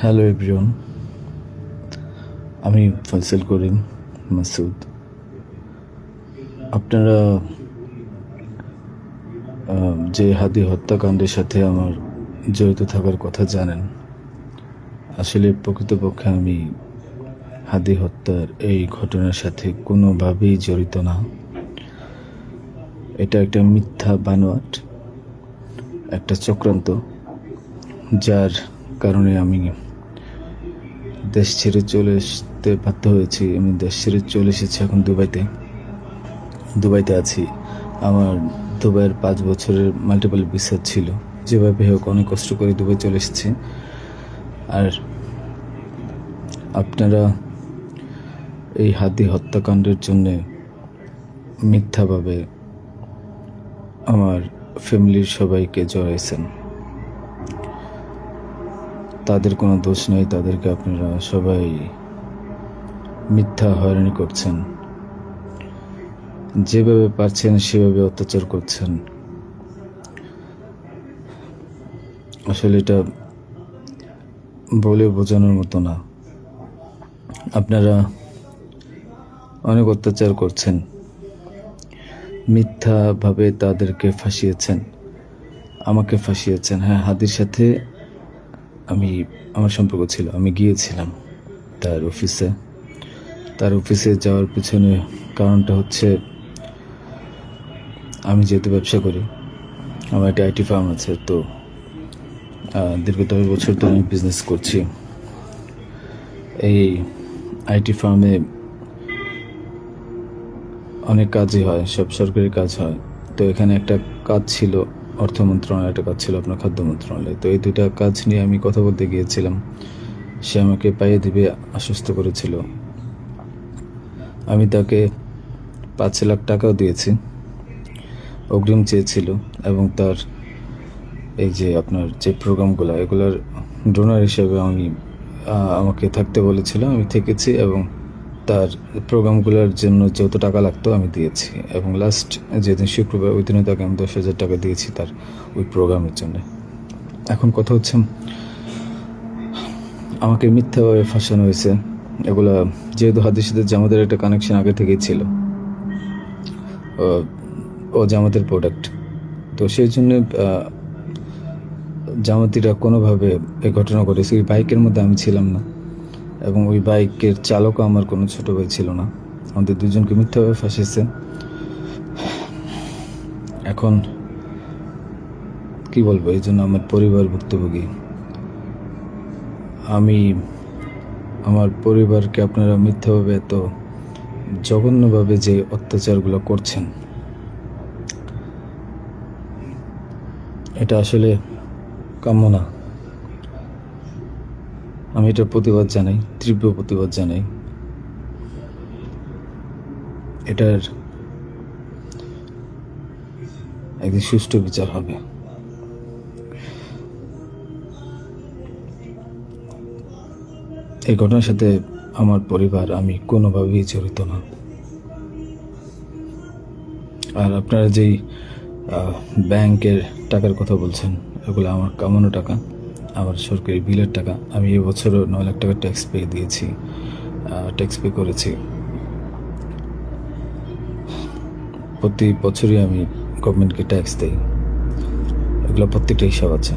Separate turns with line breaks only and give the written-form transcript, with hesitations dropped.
Hello everyone, আমি ফয়সাল করিম মাসুদ। আপনারা যে হাদি হত্যাকাণ্ডের সাথে আমার জড়িত থাকার কথা জানেন। আসলে প্রকৃতপক্ষে আমি হাদি হত্যার এই ঘটনার সাথে কোনোভাবেই জড়িত না। এটা একটা মিথ্যা বানোয়াট, একটা চক্রান্ত, যার কারণে আমি দেশ ছেড়ে চলে আসতে বাধ্য হয়েছি। আমি দেশ ছেড়ে চলে এসেছি এখন দুবাইতে আছি। আমার দুবাইয়ের 5 বছরের মাল্টিপল ভিসা ছিল। যেভাবে হোক অনেক কষ্ট করে দুবাই চলে এসেছি। আর আপনারা এই হাদি হত্যাকাণ্ডের জন্যে মিথ্যাভাবে আমার ফ্যামিলির সবাইকে জড়াইছেন। তাদের কোনো দোষ নেই, তাদেরকে আপনারা সবাই মিথ্যা হয়রানি করছেন। যেভাবে পারছেন সেভাবে অত্যাচার করছেন। আসলে এটা বলে বোঝানোর মতো না। আপনারা অনেক অত্যাচার করছেন, মিথ্যাভাবে তাদেরকে ফাঁসিয়েছেন, আমাকে ফাঁসিয়েছেন। হ্যাঁ, হাদির সাথে আমার সম্পর্ক ছিল। আমি গিয়েছিলাম তার অফিসে যাওয়ার পিছনে কারণটা হচ্ছে, আমি যেহেতু ব্যবসা করি, আমার একটা আইটি ফার্ম আছে। তো দীর্ঘ 10 বছর ধরে আমি বিজনেস করছি। এই আইটি ফার্মে অনেক কাজই হয়, সব সরকারি কাজ হয়। তো এখানে একটা কাজ ছিল অর্থ মন্ত্রণালয়, একটা কাজ ছিল আপনার খাদ্য মন্ত্রণালয়। তো এই দুইটা কাজ নিয়ে আমি কথা বলতে গিয়েছিলাম। সে আমাকে পাইয়ে দিবে আশ্বস্ত করেছিল। আমি তাকে 5 লাখ টাকাও দিয়েছি, অগ্রিম চেয়েছিল। এবং তার এই যে আপনার যে প্রোগ্রামগুলো, এগুলোর ডোনার হিসেবে আমাকে থাকতে বলেছিল। আমি থেকেছি এবং তার প্রোগ্রামগুলোর জন্য যত টাকা লাগতো আমি দিয়েছি। এবং লাস্ট যেদিন শুক্রবার, ওই দিনে তাকে আমি 10,000 টাকা দিয়েছি তার ওই প্রোগ্রামের জন্য। এখন কথা হচ্ছে, আমাকে মিথ্যাভাবে ফাঁসানো হয়েছে। এগুলা যেহেতু হাদির সাথে জামাতের একটা কানেকশন আগে থেকেই ছিল, ও জামাতের প্রোডাক্ট। তো সেই জন্য জামাতিরা কোনোভাবে এই ঘটনা ঘটেছে। ওই বাইকের মধ্যে আমি ছিলাম না, এবং ওই বাইকের চালকও আমার কোনো ছোট ভাই ছিল না। আমাদের দুজনকে মিথ্যাভাবে ফাঁসিয়েছে। এখন কি বলবো, এই জন্য আমার পরিবার ভুক্তভোগী। আমার পরিবারকে আপনারা মিথ্যাভাবে এত জঘন্যভাবে যে অত্যাচারগুলো করছেন, এটা আসলে কাম্য না। আমি এটার প্রতিবাদ জানাই, তীব্র প্রতিবাদ জানাই। এটার একদিন সুষ্ঠু বিচার হবে। এই ঘটনার সাথে আমার পরিবার, আমি কোনোভাবেই জড়িত না। আর আপনারা যেই ব্যাংকের টাকার কথা বলছেন, এগুলো আমার কামানো টাকা, আমার সরকারি বিলের টাকা। আমি এবছরও 9 লাখ টাকা ট্যাক্স পে করেছি। প্রতি বছরই আমি গভর্নমেন্টকে ট্যাক্স দিই। এগুলো প্রত্যেকটা হিসাব আছে।